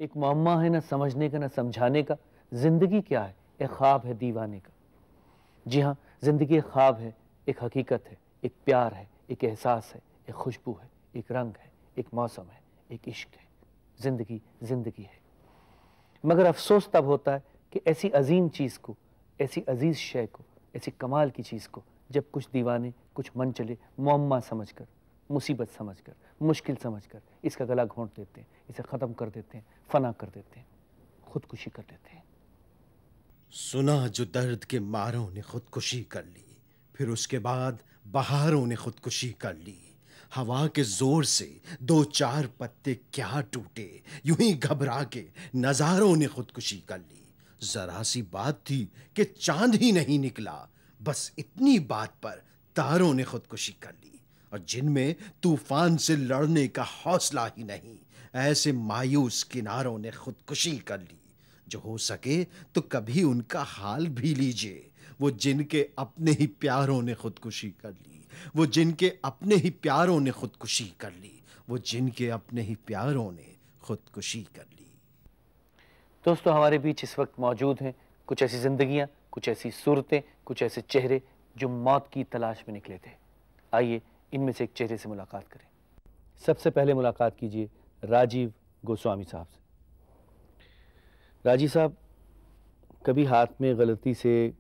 एक मुअम्मा है, न समझने का न समझाने का। ज़िंदगी क्या है? एक ख्वाब है दीवाने का। जी हाँ, ज़िंदगी एक ख्वाब है, एक हकीकत है, एक प्यार है, एक एहसास है, एक खुशबू है, एक रंग है, एक मौसम है, एक इश्क है। ज़िंदगी ज़िंदगी है। मगर अफ़सोस तब होता है कि ऐसी अज़ीम चीज़ को, ऐसी अज़ीज़ शय को, ऐसी कमाल की चीज़ को जब कुछ दीवाने, कुछ मनचले मुअम्मा समझकर, मुसीबत समझकर, मुश्किल समझकर इसका गला घोंट देते हैं, इसे ख़त्म कर देते हैं, फ़ना कर देते हैं, खुदकुशी कर देते हैं। सुना जो दर्द के मारों ने खुदकुशी कर ली, फिर उसके बाद बहारों ने खुदकुशी कर ली। हवा के जोर से दो चार पत्ते क्या टूटे, यूं ही घबरा के नजारों ने खुदकुशी कर ली। जरा सी बात थी कि चांद ही नहीं निकला, बस इतनी बात पर तारों ने खुदकुशी कर ली। और जिनमें तूफान से लड़ने का हौसला ही नहीं, ऐसे मायूस किनारों ने खुदकुशी कर ली। जो हो सके तो कभी उनका हाल भी लीजिए, वो जिनके अपने ही प्यारों ने खुदकुशी कर ली, वो जिनके अपने ही प्यारों ने खुदकुशी कर ली, वो जिनके अपने ही प्यारों ने खुदकुशी कर ली। दोस्तों, हमारे बीच इस वक्त मौजूद हैं कुछ ऐसी ज़िंदगियाँ, कुछ ऐसी सूरतें, कुछ ऐसे चेहरे जो मौत की तलाश में निकले थे। आइए इनमें से एक चेहरे से मुलाकात करें। सबसे पहले मुलाकात कीजिए राजीव गोस्वामी साहब से। राजीव साहब, कभी हाथ में गलती से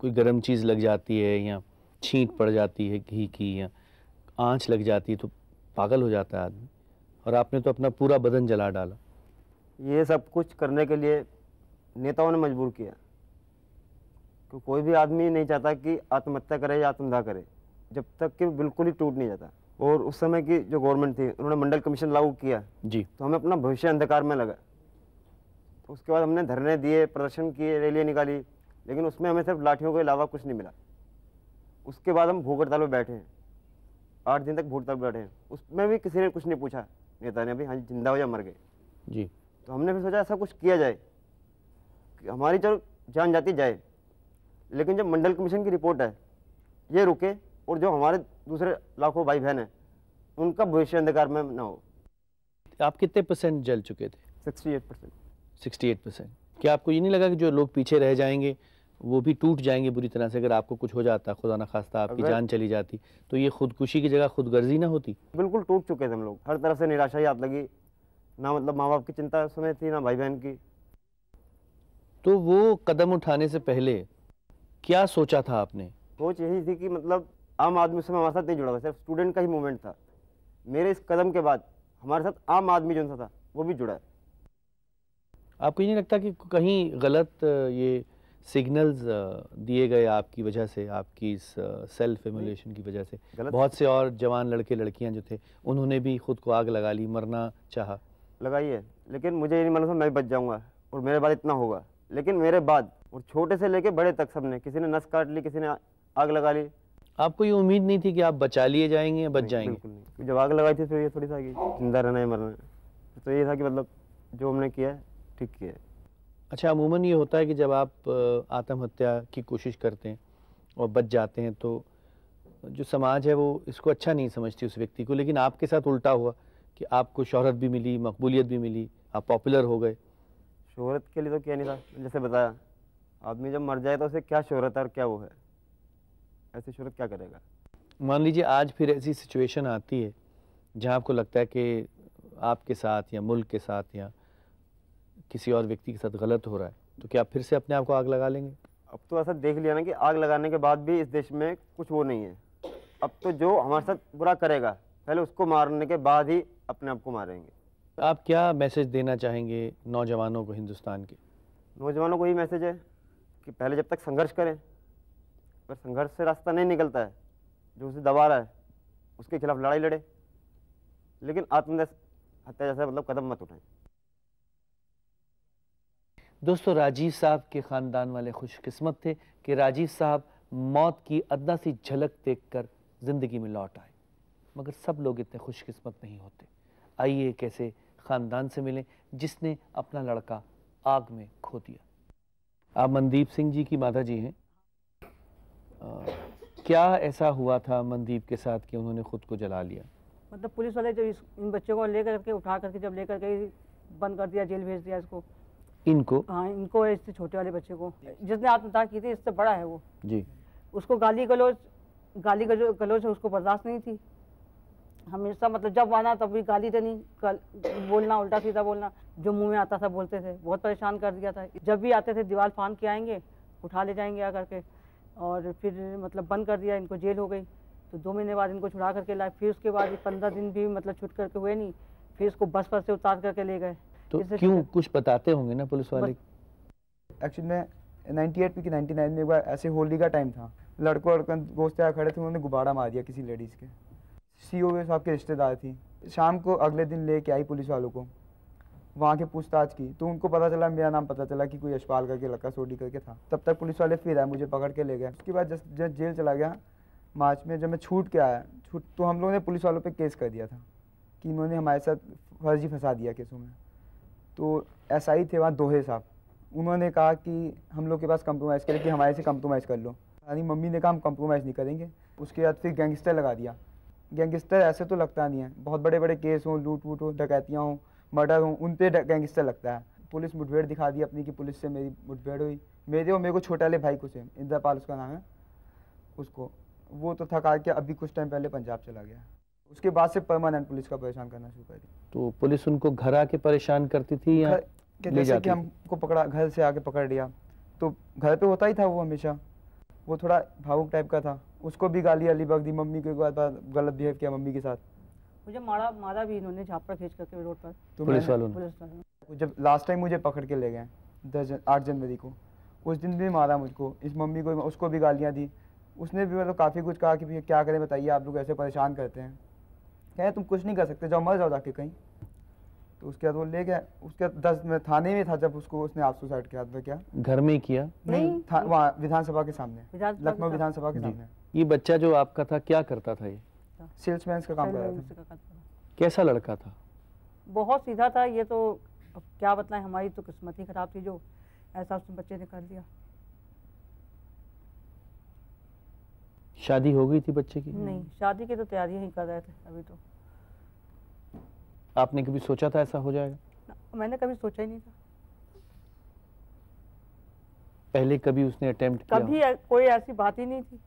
कोई गर्म चीज़ लग जाती है या छींट पड़ जाती है घी की, या आँच लग जाती है तो पागल हो जाता है आदमी, और आपने तो अपना पूरा बदन जला डाला। ये सब कुछ करने के लिए नेताओं ने मजबूर किया। तो कोई भी आदमी नहीं चाहता कि आत्महत्या करे या आत्मदाह करे जब तक कि बिल्कुल ही टूट नहीं जाता। और उस समय की जो गवर्नमेंट थी, उन्होंने मंडल कमीशन लागू किया जी। तो हमें अपना भविष्य अंधकार में लगा। तो उसके बाद हमने धरने दिए, प्रदर्शन किए, रैलियाँ निकाली, लेकिन उसमें हमें सिर्फ लाठियों के अलावा कुछ नहीं मिला। उसके बाद हम भूख हड़ताल में बैठे हैं, 8 दिन तक भूख हड़ताल बैठे हैं। उसमें भी किसी ने कुछ नहीं पूछा, नेता ने, अभी हाँ जिंदा हो या मर गए। जी। तो हमने फिर सोचा ऐसा कुछ किया जाए कि हमारी चलो जान जाती जाए, लेकिन जब मंडल कमीशन की रिपोर्ट है ये रुके, और जो हमारे दूसरे लाखों भाई बहन हैं उनका भविष्य अंधकार में ना हो। आप कितने परसेंट जल चुके थे? 68%। 68%। क्या आपको ये नहीं लगा कि जो लोग पीछे रह जाएंगे वो भी टूट जाएंगे बुरी तरह से? अगर आपको कुछ हो जाता, खुदा न खास्ता आपकी जान चली जाती, तो ये खुदकुशी की जगह खुदगर्जी ना होती? बिल्कुल टूट चुके थे हम लोग, हर तरफ से निराशा ही हाथ लगी, ना मतलब माँ बाप की चिंता उस समय थी, ना भाई बहन की। तो वो कदम उठाने से पहले क्या सोचा था आपने? सोच यही थी कि मतलब आम आदमी उस समय हमारे साथ नहीं जुड़ा था, सिर्फ स्टूडेंट का ही मूवमेंट था। मेरे इस कदम के बाद हमारे साथ आम आदमी जो था वो भी जुड़ा है। आपको ये नहीं लगता कि कहीं गलत ये सिग्नल्स दिए गए आपकी वजह से, आपकी इस सेल्फ एमुलेशन की वजह से? बहुत से और जवान लड़के लड़कियां जो थे उन्होंने भी खुद को आग लगा ली, मरना चाहा। लगाई है, लेकिन मुझे ये नहीं मालूम था मैं भी बच जाऊंगा और मेरे बाद इतना होगा। लेकिन मेरे बाद और छोटे से लेके बड़े तक सबने, किसी ने नस काट ली, किसी ने आग लगा ली। आपको ये उम्मीद नहीं थी कि आप बचा लिए जाएंगे या बच जाएंगे? बिल्कुल नहीं। जब आग लगाई थी तो ये थोड़ी था कि जिंदा रहना है मरना है, तो ये था कि मतलब जो हमने किया है ठीक किया है। अच्छा, अमूमन ये होता है कि जब आप आत्महत्या की कोशिश करते हैं और बच जाते हैं तो जो समाज है वो इसको अच्छा नहीं समझती उस व्यक्ति को, लेकिन आपके साथ उल्टा हुआ कि आपको शोहरत भी मिली, मकबूलियत भी मिली, आप पॉपुलर हो गए। शोहरत के लिए तो क्या नहीं था, जैसे बताया, आदमी जब मर जाए तो उसे क्या शोहरत है और क्या वो है, ऐसी शोहरत क्या करेगा। मान लीजिए आज फिर ऐसी सिचुएशन आती है जहाँ आपको लगता है कि आपके साथ या मुल्क के साथ या किसी और व्यक्ति के साथ गलत हो रहा है, तो क्या आप फिर से अपने आप को आग लगा लेंगे? अब तो ऐसा देख लिया ना कि आग लगाने के बाद भी इस देश में कुछ वो नहीं है। अब तो जो हमारे साथ बुरा करेगा पहले उसको मारने के बाद ही अपने आप को मारेंगे। आप क्या मैसेज देना चाहेंगे नौजवानों को, हिंदुस्तान के नौजवानों को यही मैसेज है कि पहले जब तक संघर्ष करें, अगर संघर्ष से रास्ता नहीं निकलता है, जो उसे दबा रहा है उसके खिलाफ लड़ाई लड़े, लेकिन आत्महत्या जैसा मतलब कदम मत उठाएं। दोस्तों, राजीव साहब के ख़ानदान वाले खुशकिस्मत थे कि राजीव साहब मौत की अदना सी झलक देखकर ज़िंदगी में लौट आए, मगर सब लोग इतने खुशकिस्मत नहीं होते। आइए एक ऐसे ख़ानदान से मिलें जिसने अपना लड़का आग में खो दिया। आप मनदीप सिंह जी की माता जी हैं। क्या ऐसा हुआ था मनदीप के साथ कि उन्होंने खुद को जला लिया? मतलब पुलिस वाले जब इन बच्चों को लेकर के उठा करके जब लेकर के बंद कर दिया, जेल भेज दिया इसको। इनको? हाँ, इनको, इससे छोटे वाले बच्चे को, जिसने आत्महत्या की थी, इससे बड़ा है वो जी। उसको गाली गलौज उसको बर्दाश्त नहीं थी हमेशा, मतलब जब आना तब भी गाली देनी, बोलना, उल्टा सीधा बोलना, जो मुंह में आता था बोलते थे। बहुत परेशान कर दिया था। जब भी आते थे दीवार फान के आएंगे, उठा ले जाएंगे आकर के, और फिर मतलब बंद कर दिया। इनको जेल हो गई तो 2 महीने बाद इनको छुड़ा करके लाए। फिर उसके बाद 15 दिन भी मतलब छुट करके हुए नहीं, फिर इसको बस पर से उतार करके ले गए। तो क्यों, कुछ बताते होंगे ना पुलिस वाले? एक्चुअली में 98 की 99 में एक बार ऐसे होली का टाइम था, लड़कों दोस्त यार खड़े थे, उन्होंने गुब्बारा मार दिया किसी लेडीज़ के। सीओ साहब के रिश्तेदार थी। शाम को अगले दिन लेके आई पुलिस वालों को, वहाँ के पूछताछ की तो उनको पता चला, मेरा नाम पता चला कि कोई यशपाल करके लड़का सोडी करके था। तब तक पुलिस वाले फिर आए, मुझे पकड़ के ले गए। उसके बाद जब जेल चला गया मार्च में, जब मैं छूट के आया, तो हम लोगों ने पुलिस वालों पे केस कर दिया था कि इन्होंने हमारे साथ फर्जी फंसा दिया केसों में। तो SI थे वहाँ दोहे साहब, उन्होंने कहा कि हम लोग के पास कंप्रोमाइज़ करें कि हमारे से कंप्रोमाइज़ कर लो। यानी मम्मी ने कहा हम कंप्रोमाइज़ नहीं करेंगे। उसके बाद फिर गैंगस्टर लगा दिया। गैंगस्टर ऐसे तो लगता नहीं है, बहुत बड़े बड़े केस हों, लूट वूट हो, डकैतियाँ हों, मर्डर हों, उन पे गैंगस्टर लगता है। पुलिस मुठभेड़ दिखा दी अपनी कि पुलिस से मेरी मुठभेड़ हुई, मेरे और मेरे को छोटे वाले भाई को से, इंद्रपाल उसका नाम है, उसको वो तो थका के अभी कुछ टाइम पहले पंजाब चला गया। उसके बाद से परमानेंट पुलिस का परेशान करना शुरू कर दिया। तो पुलिस उनको घर आके परेशान करती थी या जैसे कि हमको पकड़ा, घर से आके पकड़ लिया, तो घर पे होता ही था वो हमेशा। वो थोड़ा भावुक टाइप का था, उसको भी गाली वाली बक दी, मम्मी को एक बार गलत बिहेव किया मम्मी के साथ। मुझे मारा भी इन्होंने, झापड़ खींच करके रोड पर, तो पुलिस वालों ने। जब लास्ट टाइम मुझे पकड़ के ले गए 8 जनवरी को, उस दिन भी मारा मुझको, इस मम्मी को, उसको भी गालियाँ दी। उसने भी मतलब काफ़ी कुछ कहा कि भैया क्या करें बताइए, आप लोग ऐसे परेशान करते हैं। कहे तुम कुछ नहीं कर सकते, जाओ मर जाओ जाके कहीं। तो उसके बाद वो ले गया। उसके बाद 10 में थाने में था जब उसको, उसने आप सुसाइड किया था। क्या घर में किया? नहीं, वहाँ विधानसभा के सामने, लखनऊ विधानसभा के सामने। ये बच्चा जो आपका था क्या करता था? ये सेल्समैन का काम कर रहा था। कैसा लड़का था? बहुत सीधा था। ये तो अब क्या बताएं, हमारी तो किस्मत ही खराब थी जो ऐसा उस बच्चे ने कर दिया। शादी हो गई थी बच्चे की? नहीं, शादी की तो तैयारी ही कर रहे थे अभी। तो आपने कभी सोचा था ऐसा हो जाएगा? मैंने कभी सोचा ही नहीं था। पहले कभी उसने अटेम्प्ट किया? कभी कोई ऐसी बात ही नहीं थी,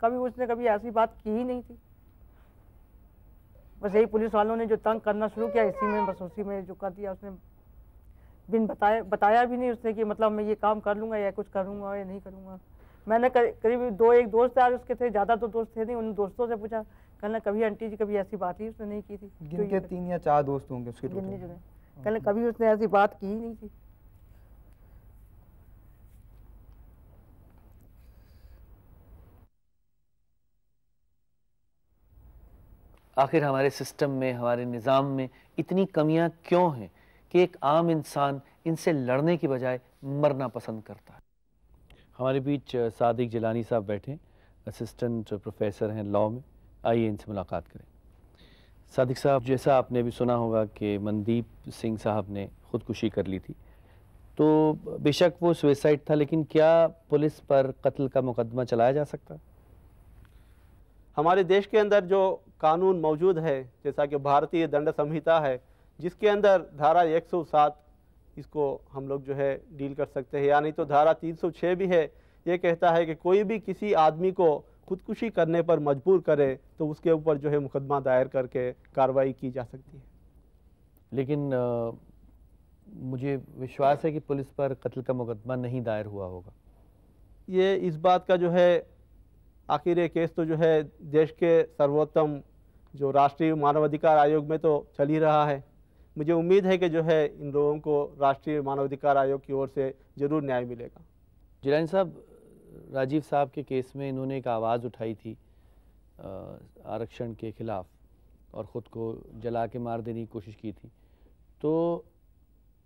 कभी उसने कभी ऐसी बात की ही नहीं थी। बस यही पुलिस वालों ने जो तंग करना शुरू किया, इसी में बस उसी में जो कर दिया उसने। बिन बताया भी नहीं उसने कि मतलब मैं ये काम कर लूँगा या कुछ करूँगा या नहीं करूँगा। मैंने करीब एक दोस्त यार उसके थे, ज़्यादा तो दोस्त थे नहीं, उन दोस्तों से पूछा, कहना कभी आंटी जी कभी ऐसी बात ही उसने नहीं की थी। गिनके 3 या 4 दोस्त होंगे उसके, कहना कभी उसने ऐसी बात की ही नहीं थी। आखिर हमारे सिस्टम में, हमारे निज़ाम में इतनी कमियां क्यों हैं कि एक आम इंसान इनसे लड़ने की बजाय मरना पसंद करता है? हमारे बीच सादिक जिलानी साहब बैठे, असिस्टेंट प्रोफेसर हैं लॉ में। आइए इनसे मुलाकात करें। सादिक साहब, जैसा आपने भी सुना होगा कि मनदीप सिंह साहब ने ख़ुदकुशी कर ली थी, तो बेशक वो सुसाइड था, लेकिन क्या पुलिस पर कत्ल का मुकदमा चलाया जा सकता है? हमारे देश के अंदर जो कानून मौजूद है, जैसा कि भारतीय दंड संहिता है, जिसके अंदर धारा 107 इसको हम लोग जो है डील कर सकते हैं, या नहीं तो धारा 306 भी है। ये कहता है कि कोई भी किसी आदमी को खुदकुशी करने पर मजबूर करे तो उसके ऊपर जो है मुकदमा दायर करके कार्रवाई की जा सकती है। लेकिन मुझे विश्वास है कि पुलिस पर कत्ल का मुकदमा नहीं दायर हुआ होगा। ये इस बात का जो है, आखिर ये केस तो जो है देश के सर्वोत्तम जो राष्ट्रीय मानवाधिकार आयोग में तो चल ही रहा है। मुझे उम्मीद है कि जो है इन लोगों को राष्ट्रीय मानवाधिकार आयोग की ओर से ज़रूर न्याय मिलेगा। जिलानी साहब, राजीव साहब के केस में इन्होंने एक आवाज़ उठाई थी आरक्षण के खिलाफ और ख़ुद को जला के मार देने की कोशिश की थी, तो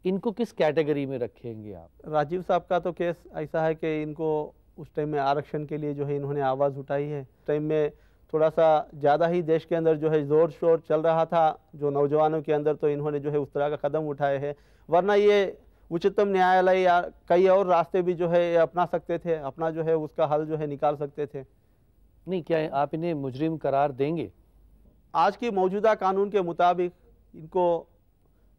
इनको किस कैटेगरी में रखेंगे आप? राजीव साहब का तो केस ऐसा है कि इनको उस टाइम में आरक्षण के लिए जो है इन्होंने आवाज़ उठाई है। उस टाइम में थोड़ा सा ज़्यादा ही देश के अंदर जो है ज़ोर शोर चल रहा था जो नौजवानों के अंदर, तो इन्होंने जो है उस तरह का कदम उठाए हैं। वरना ये उच्चतम न्यायालय या कई और रास्ते भी जो है अपना सकते थे, अपना जो है उसका हल जो है निकाल सकते थे। नहीं, क्या आप इन्हें मुजरिम करार देंगे? आज की मौजूदा कानून के मुताबिक इनको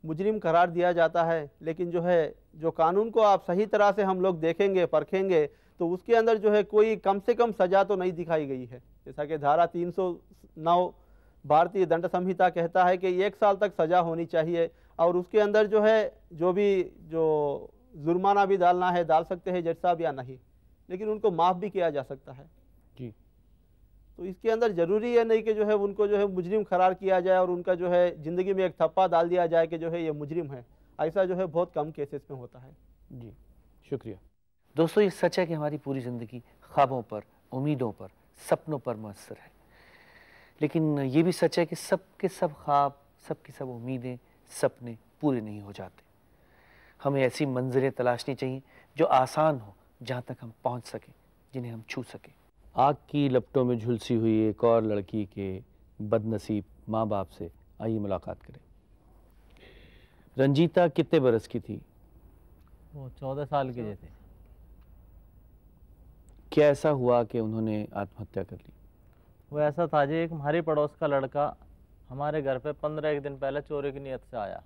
मुजरिम करार दिया जाता है, लेकिन जो है जो कानून को आप सही तरह से हम लोग देखेंगे परखेंगे तो उसके अंदर जो है कोई कम से कम सज़ा तो नहीं दिखाई गई है। जैसा कि धारा 309 भारतीय दंड संहिता कहता है कि 1 साल तक सज़ा होनी चाहिए, और उसके अंदर जो है जो जुर्माना भी डालना है डाल सकते हैं जज साहब या नहीं, लेकिन उनको माफ़ भी किया जा सकता है जी। तो इसके अंदर ज़रूरी है नहीं कि जो है उनको जो है मुजरिम करार किया जाए और उनका जो है ज़िंदगी में एक थप्पा डाल दिया जाए कि जो है ये मुजरिम है। ऐसा जो है बहुत कम केसेस में होता है। जी, शुक्रिया। दोस्तों, ये सच है कि हमारी पूरी ज़िंदगी ख्वाबों पर, उम्मीदों पर, सपनों पर मुअस्सर है, लेकिन ये भी सच है कि सब के सब ख्वाब, सब की सब उम्मीदें, सपने पूरे नहीं हो जाते। हमें ऐसी मंजिलें तलाशनी चाहिए जो आसान हो, जहाँ तक हम पहुँच सकें, जिन्हें हम छू सकें। आग की लपटों में झुलसी हुई एक और लड़की के बदनसीब माँ बाप से आइए मुलाकात करें। रंजीता कितने बरस की थी? वो 14 साल के थे। क्या ऐसा हुआ कि उन्होंने आत्महत्या कर ली? वो ऐसा था जी, एक हमारी पड़ोस का लड़का हमारे घर पे 15 दिन पहले चोरी की नीयत से आया।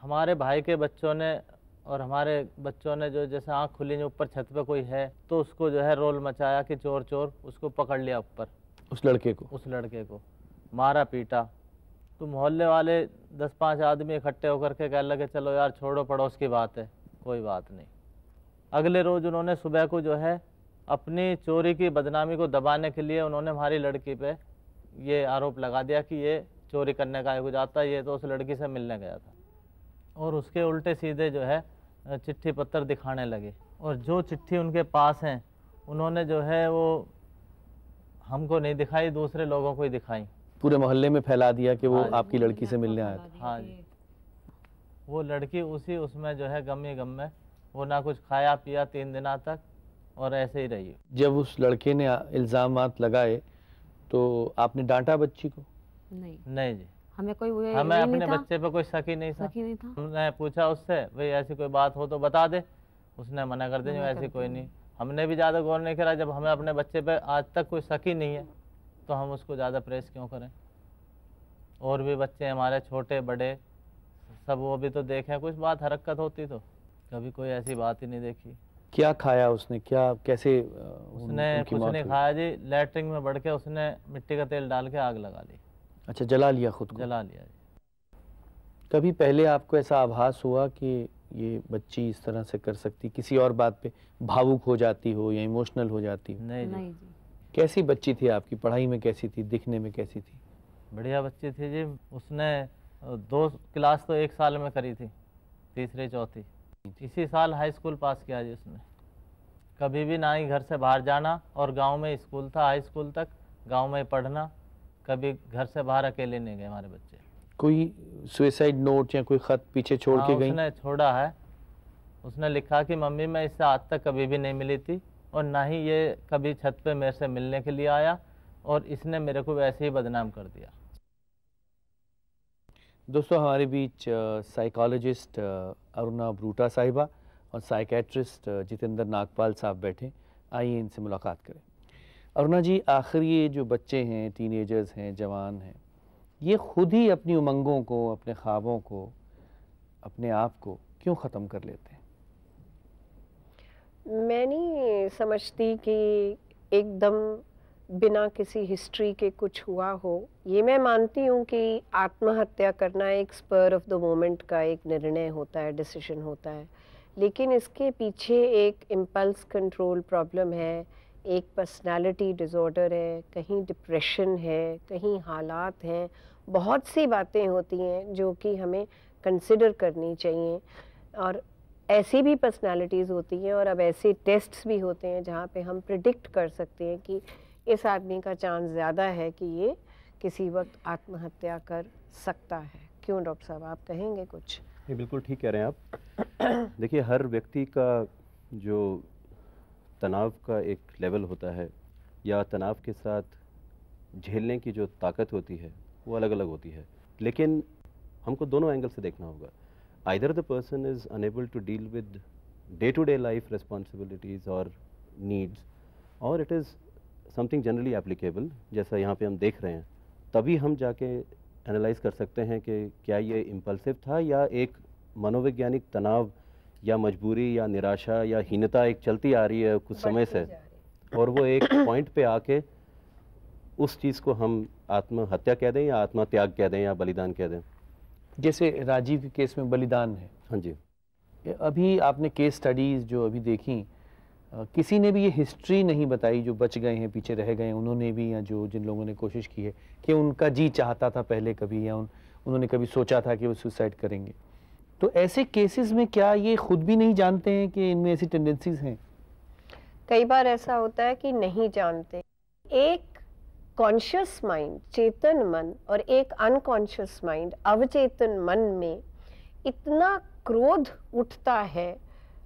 हमारे भाई के बच्चों ने और हमारे बच्चों ने जो जैसे आँख खुली जो ऊपर छत पे कोई है तो उसको जो है रोल मचाया कि चोर चोर, उसको पकड़ लिया ऊपर। उस लड़के को मारा पीटा। तो मोहल्ले वाले 10-5 आदमी इकट्ठे होकर के कहने लगे चलो यार छोड़ो, पड़ोस की बात है, कोई बात नहीं। अगले रोज़ उन्होंने सुबह को जो है अपनी चोरी की बदनामी को दबाने के लिए उन्होंने हमारी लड़की पे ये आरोप लगा दिया कि ये चोरी करने का हो जाता, ये तो उस लड़की से मिलने गया था। और उसके उल्टे सीधे जो है चिट्ठी पत्र दिखाने लगे, और जो चिट्ठी उनके पास हैं उन्होंने जो है वो हमको नहीं दिखाई, दूसरे लोगों को ही दिखाई। पूरे मोहल्ले में फैला दिया कि वो आपकी लड़की से मिलने आया था। हाँ जी। वो लड़की उसमें जो है गम ही गम में, वो ना कुछ खाया पिया 3 दिनों तक और ऐसे ही रही। जब उस लड़के ने इल्ज़ामात लगाए तो आपने डांटा बच्ची को? नहीं जी, हमें अपने बच्चे पे कोई शक ही नहीं था। हमने पूछा उससे भाई ऐसी कोई बात हो तो बता दे, उसने मना कर दिया ऐसी कोई नहीं। हमने भी ज़्यादा गौर नहीं करा, जब हमें अपने बच्चे पे आज तक कोई शक ही नहीं है तो हम उसको ज़्यादा प्रेस क्यों करें। और भी बच्चे हमारे छोटे बड़े सब, वो भी तो देखें कुछ बात हरकत होती तो, कभी कोई ऐसी बात ही नहीं देखी। क्या खाया उसने, क्या कैसे? उसने कुछ नहीं खाया जी, लैट्रिन में बढ़ के उसने मिट्टी का तेल डाल के आग लगा ली। अच्छा, जला लिया खुद को? जला लिया जी। कभी पहले आपको ऐसा आभास हुआ कि ये बच्ची इस तरह से कर सकती, किसी और बात पे भावुक हो जाती हो या इमोशनल हो जाती हो? नहीं जी। कैसी बच्ची थी आपकी? पढ़ाई में कैसी थी, दिखने में कैसी थी? बढ़िया बच्ची थी जी। उसने 2 क्लास तो 1 साल में करी थी, तीसरी चौथी। इसी साल हाई स्कूल पास किया जी उसने। कभी भी ना ही घर से बाहर जाना, और गांव में स्कूल था, हाई स्कूल तक गांव में पढ़ना, कभी घर से बाहर अकेले नहीं गए हमारे बच्चे। कोई सुसाइड नोट या कोई खत पीछे छोड़ के गई? उसने छोड़ा है। उसने लिखा कि मम्मी मैं इससे आज तक कभी भी नहीं मिली थी, और ना ही ये कभी छत पे मेरे से मिलने के लिए आया, और इसने मेरे को वैसे ही बदनाम कर दिया। दोस्तों, हमारे बीच साइकोलॉजिस्ट अरुणा ब्रूटा साहिबा और साइकेट्रिस्ट जितेंद्र नागपाल साहब बैठे। आइए इनसे मुलाकात करें। अरुणा जी, आखिर ये जो बच्चे हैं, टीनेजर्स हैं, जवान हैं, ये खुद ही अपनी उमंगों को, अपने ख्वाबों को, अपने आप को क्यों ख़त्म कर लेते हैं? मैं नहीं समझती कि एकदम बिना किसी हिस्ट्री के कुछ हुआ हो। ये मैं मानती हूँ कि आत्महत्या करना एक स्पर ऑफ द मोमेंट का एक निर्णय होता है, डिसीजन होता है, लेकिन इसके पीछे एक इम्पल्स कंट्रोल प्रॉब्लम है, एक पर्सनालिटी डिसऑर्डर है, कहीं डिप्रेशन है, कहीं हालात हैं, बहुत सी बातें होती हैं जो कि हमें कंसिडर करनी चाहिए। और ऐसी भी पर्सनालिटीज़ होती हैं और अब ऐसे टेस्ट्स भी होते हैं जहाँ पे हम प्रिडिक्ट कर सकते हैं कि इस आदमी का चांस ज़्यादा है कि ये किसी वक्त आत्महत्या कर सकता है। क्यों डॉक्टर साहब, आप कहेंगे कुछ? ये बिल्कुल ठीक कह रहे हैं आप। देखिए, हर व्यक्ति का जो तनाव का एक लेवल होता है या तनाव के साथ झेलने की जो ताकत होती है वो अलग अलग होती है, लेकिन हमको दोनों एंगल से देखना होगा। Either the person is unable to deal with day to day life responsibilities और नीड्स, और it is something generally applicable, जैसा यहाँ पे हम देख रहे हैं, तभी हम जाके एनालाइज कर सकते हैं कि क्या ये इम्पल्सिव था या एक मनोवैज्ञानिक तनाव या मजबूरी या निराशा या हीनता एक चलती आ रही है कुछ समय से, और वो एक पॉइंट पे आके उस चीज़ को हम आत्महत्या कह दें या आत्मत्याग कह दें या बलिदान कह दें। जैसे राजीव के केस में बलिदान है। हाँ जी। अभी आपने केस स्टडीज़ जो अभी देखी, किसी ने भी ये हिस्ट्री नहीं बताई, जो बच गए हैं पीछे रह गए हैं उन्होंने भी, या जो जिन लोगों ने कोशिश की है कि उनका जी चाहता था पहले कभी, या उन्होंने कभी सोचा था कि वो सुसाइड करेंगे, तो ऐसे केसेस में क्या ये खुद भी नहीं जानते हैं कि इनमें ऐसी टेंडेंसीज हैं? कई बार ऐसा होता है कि नहीं जानते। एक कॉन्शियस माइंड, चेतन मन, और एक अनकॉन्शियस माइंड, अवचेतन मन में इतना क्रोध उठता है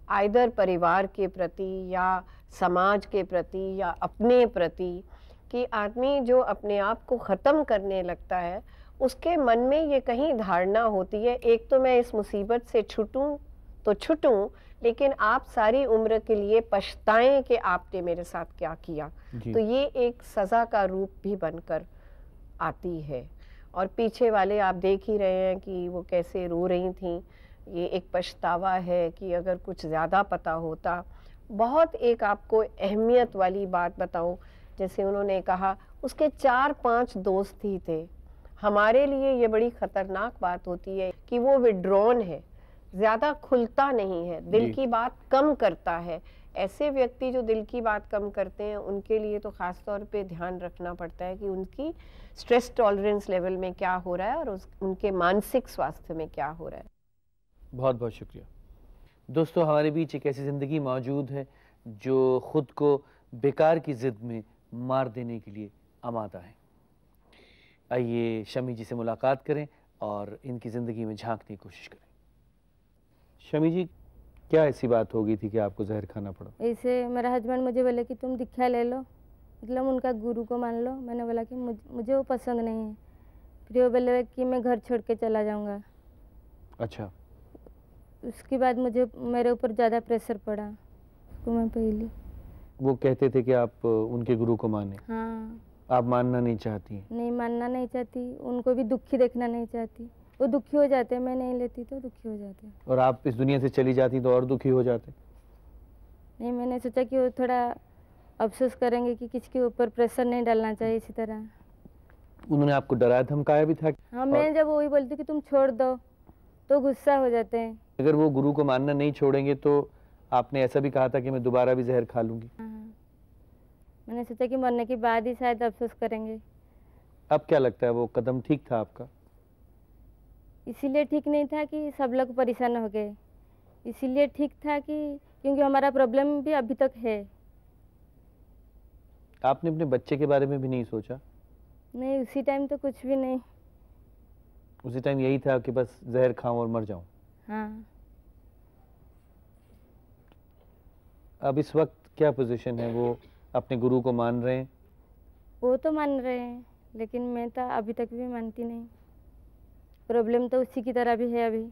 आइदर परिवार के प्रति या समाज के प्रति या अपने प्रति, कि आदमी जो अपने आप को ख़त्म करने लगता है उसके मन में ये कहीं धारणा होती है, एक तो मैं इस मुसीबत से छूटूं तो छूटूं, लेकिन आप सारी उम्र के लिए पछताएं कि आपने मेरे साथ क्या किया। तो ये एक सज़ा का रूप भी बनकर आती है। और पीछे वाले आप देख ही रहे हैं कि वो कैसे रो रही थीं। ये एक पछतावा है कि अगर कुछ ज़्यादा पता होता। बहुत एक आपको अहमियत वाली बात बताऊं, जैसे उन्होंने कहा उसके 4-5 दोस्त ही थे। हमारे लिए ये बड़ी ख़तरनाक बात होती है कि वो विड्रॉन है, ज़्यादा खुलता नहीं है, दिल की बात कम करता है। ऐसे व्यक्ति जो दिल की बात कम करते हैं उनके लिए तो ख़ास तौर पे ध्यान रखना पड़ता है कि उनकी स्ट्रेस टॉलरेंस लेवल में क्या हो रहा है और उनके मानसिक स्वास्थ्य में क्या हो रहा है। बहुत बहुत शुक्रिया। दोस्तों, हमारे बीच एक ऐसी ज़िंदगी मौजूद है जो ख़ुद को बेकार की ज़िद में मार देने के लिए आमादा है। आइए शमी जी से मुलाकात करें और इनकी ज़िंदगी में झांकने की कोशिश करें। शमी जी, क्या ऐसी बात हो गई थी कि आपको जहर खाना पड़ा? ऐसे मेरा हस्बैंड मुझे बोले कि तुम दीक्षा ले लो, मतलब उनका गुरु को मान लो। मैंने बोला कि मुझे वो पसंद नहीं है। फिर वो बोले कि मैं घर छोड़ के चला जाऊंगा। अच्छा। उसके बाद मुझे मेरे ऊपर ज़्यादा प्रेशर पड़ा। तो मैं पहले वो कहते थे कि आप उनके गुरु को माने। हाँ। आप मानना नहीं चाहती? नहीं, मानना नहीं चाहती, उनको भी दुखी देखना नहीं चाहती। वो दुखी हो जाते, मैं नहीं लेती तो दुखी हो जाते। और आप इस दुनिया से चली जाती तो और दुखी हो जाते? नहीं, मैंने सोचा कि वो थोड़ा अफसोस करेंगे कि किसके ऊपर प्रेशर नहीं डालना चाहिए इसी तरह। उन्होंने आपको डराया धमकाया भी था? हाँ, मैं जब वही बोलती कि तुम छोड़ दो तो गुस्सा हो जाते हैं। अगर वो गुरु को मानना नहीं छोड़ेंगे तो आपने ऐसा भी कहा था कि मैं दोबारा भी जहर खा लूंगी? हाँ, मैंने सोचा कि मरने के बाद ही शायद अफसोस करेंगे। अब क्या लगता है वो कदम ठीक था आपका? इसीलिए ठीक नहीं था कि सब लोग परेशान हो गए, इसीलिए ठीक था कि क्योंकि हमारा प्रॉब्लम भी अभी तक है। आपने अपने बच्चे के बारे में भी नहीं सोचा? नहीं, उसी टाइम तो कुछ भी नहीं। उसी टाइम यही था कि बस जहर खाऊं और मर जाऊं? हाँ। अब इस वक्त क्या पोजीशन है? वो अपने गुरु को मान रहे हैं? वो तो मान रहे हैं, लेकिन मैं तो अभी तक भी मानती नहीं। प्रॉब्लम तो उसी की तरह भी है अभी।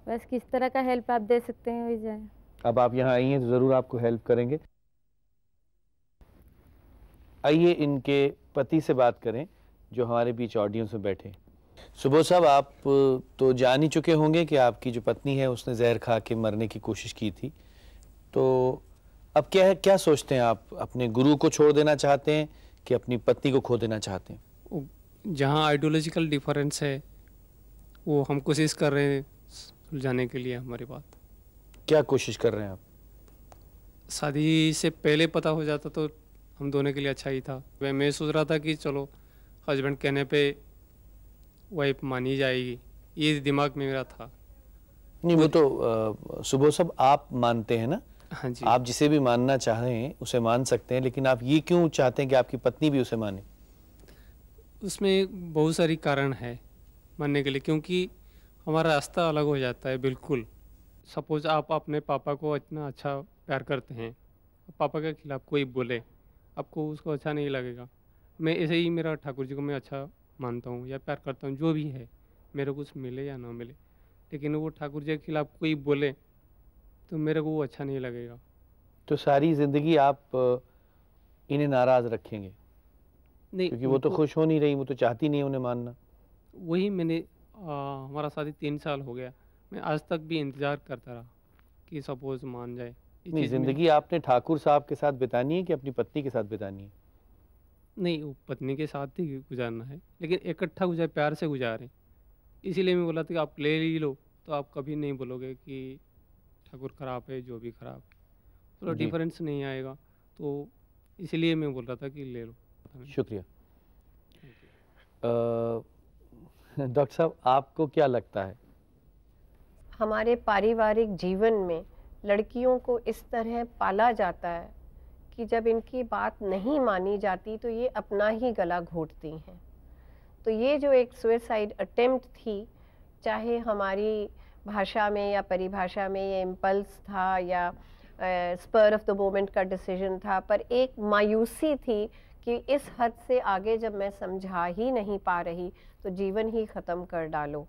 बस किस तरह का हेल्प आप दे सकते हैं वही जाए। अब आप यहाँ आई हैं तो ज़रूर आपको हेल्प करेंगे। आइए इनके पति से बात करें जो हमारे बीच ऑडियंस में बैठे। सुबोध साहब, आप तो जान ही चुके होंगे कि आपकी जो पत्नी है उसने जहर खा के मरने की कोशिश की थी, तो अब क्या है, क्या सोचते हैं आप? अपने गुरु को छोड़ देना चाहते हैं कि अपनी पत्नी को खो देना चाहते हैं? जहाँ आइडियोलॉजिकल डिफरेंस है वो हम कोशिश कर रहे हैं सुलझाने के लिए। हमारी बात क्या कोशिश कर रहे हैं आप? शादी से पहले पता हो जाता तो हम दोनों के लिए अच्छा ही था। मैं सोच रहा था कि चलो हस्बैंड कहने पे वाइफ मानी जाएगी, ये दिमाग में मेरा था। नहीं, वो तो सुबोध साहब आप मानते हैं ना? हाँ जी। आप जिसे भी मानना चाहें उसे मान सकते हैं, लेकिन आप ये क्यों चाहते हैं कि आपकी पत्नी भी उसे माने? उसमें बहुत सारी कारण है मानने के लिए, क्योंकि हमारा रास्ता अलग हो जाता है बिल्कुल। सपोज आप अपने पापा को इतना अच्छा प्यार करते हैं, पापा के खिलाफ कोई बोले आपको उसको अच्छा नहीं लगेगा। मैं ऐसे ही मेरा ठाकुर जी को मैं अच्छा मानता हूँ या प्यार करता हूँ, जो भी है मेरे को कुछ मिले या ना मिले, लेकिन वो ठाकुर जी के खिलाफ कोई बोले तो मेरे को वो अच्छा नहीं लगेगा। तो सारी ज़िंदगी आप इन्हें नाराज़ रखेंगे? नहीं, क्योंकि वो तो खुश हो नहीं रही, वो तो चाहती नहीं उन्हें मानना। वही मैंने हमारा शादी 3 साल हो गया, मैं आज तक भी इंतज़ार करता रहा कि सपोज़ मान जाए। ये नहीं, चीज़ मेरी- जिंदगी आपने ठाकुर साहब के साथ बितानी है कि अपनी पत्नी के साथ बितानी है? नहीं, वो पत्नी के साथ ही गुजारना है, लेकिन इकट्ठा गुजार प्यार से गुजारें। इसीलिए मैं बोला था कि आप ले ही लो, तो आप कभी नहीं बोलोगे कि ठाकुर खराब है, जो भी खराब है, थोड़ा जी। डिफरेंस नहीं आएगा। तो इसलिए मैं बोल रहा था कि ले लो। शुक्रिया। डॉक्टर साहब, आपको क्या लगता है? हमारे पारिवारिक जीवन में लड़कियों को इस तरह पाला जाता है कि जब इनकी बात नहीं मानी जाती तो ये अपना ही गला घोंटती हैं। तो ये जो एक सुसाइड अटेम्प्ट थी, चाहे हमारी भाषा में या परिभाषा में ये इम्पल्स था या स्पर ऑफ द मोमेंट का डिसीजन था, पर एक मायूसी थी कि इस हद से आगे जब मैं समझा ही नहीं पा रही तो जीवन ही ख़त्म कर डालो।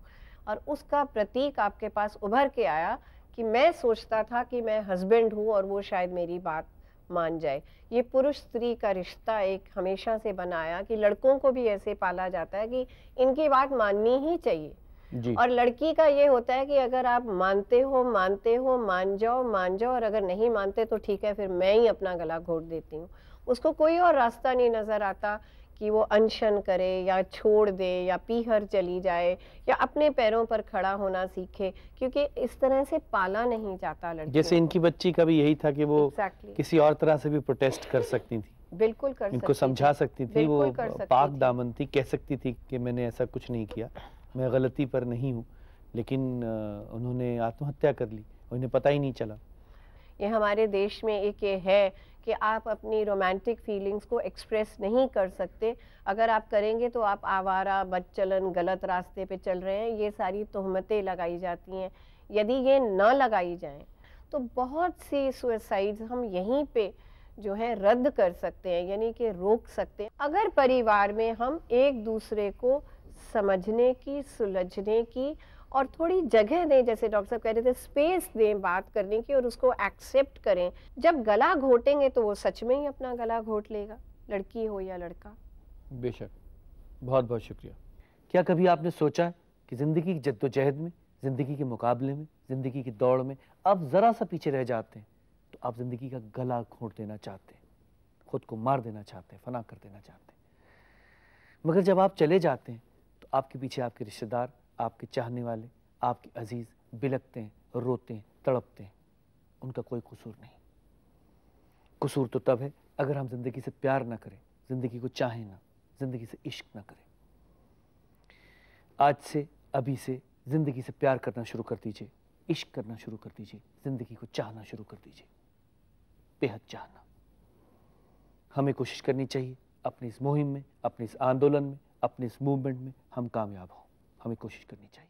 और उसका प्रतीक आपके पास उभर के आया कि मैं सोचता था कि मैं हस्बैंड हूँ और वो शायद मेरी बात मान जाए। ये पुरुष स्त्री का रिश्ता एक हमेशा से बनाया कि लड़कों को भी ऐसे पाला जाता है कि इनकी बात माननी ही चाहिए जी। और लड़की का ये होता है कि अगर आप मानते हो मान जाओ और अगर नहीं मानते तो ठीक है, फिर मैं ही अपना गला घोंट देती हूँ। उसको कोई और रास्ता नहीं नज़र आता कि वो अनशन करे या छोड़ दे या पीहर चली जाए या अपने पैरों पर खड़ा होना सीखे, क्योंकि इस तरह से पाला नहीं जाता लड़कियों जैसे को। इनकी बच्ची का भी यही था कि वो Exactly. किसी और तरह से भी प्रोटेस्ट कर सकती थी, बिल्कुल कर इनको सकती समझा थी, सकती थी, बिल्कुल वो कर सकती पाक थी। दामन थी, कह सकती थी कि मैंने ऐसा कुछ नहीं किया, मैं गलती पर नहीं हूँ, लेकिन उन्होंने आत्महत्या कर ली, उन्हें पता ही नहीं चला। ये हमारे देश में एक ये है कि आप अपनी रोमांटिक फीलिंग्स को एक्सप्रेस नहीं कर सकते। अगर आप करेंगे तो आप आवारा, बदचलन, गलत रास्ते पे चल रहे हैं, ये सारी तोहमतें लगाई जाती हैं। यदि ये न लगाई जाएं तो बहुत सी सुसाइड्स हम यहीं पे जो है रद्द कर सकते हैं, यानी कि रोक सकते हैं, अगर परिवार में हम एक दूसरे को समझने की, सुलझने की और थोड़ी जगह दें। जैसे डॉक्टर साहब कह रहे थे, स्पेस दें बात करने की और उसको एक्सेप्ट करें। जब गला घोटेंगे तो वो सच में ही अपना गला घोट लेगा, लड़की हो या लड़का। बेशक। बहुत बहुत शुक्रिया। क्या कभी आपने सोचा है कि ज़िंदगी की जद्दोजहद में, ज़िंदगी के मुकाबले में, ज़िंदगी की दौड़ में आप ज़रा सा पीछे रह जाते हैं तो आप ज़िंदगी का गला घोंट देना चाहते हैं, खुद को मार देना चाहते हैं, फना कर देना चाहते हैं। मगर जब आप चले जाते हैं तो आपके पीछे आपके रिश्तेदार, आपके चाहने वाले, आपके अजीज बिलखते हैं, रोते हैं, तड़पते हैं। उनका कोई कसूर नहीं। कसूर तो तब है अगर हम ज़िंदगी से प्यार ना करें, ज़िंदगी को चाहें ना, ज़िंदगी से इश्क ना करें। आज से, अभी से ज़िंदगी से प्यार करना शुरू कर दीजिए, इश्क करना शुरू कर दीजिए, ज़िंदगी को चाहना शुरू कर दीजिए, बेहद चाहना। हमें कोशिश करनी चाहिए अपनी इस मुहिम में, अपने इस आंदोलन में, अपने इस मूवमेंट में हम कामयाब हों। हमें कोशिश करनी चाहिए।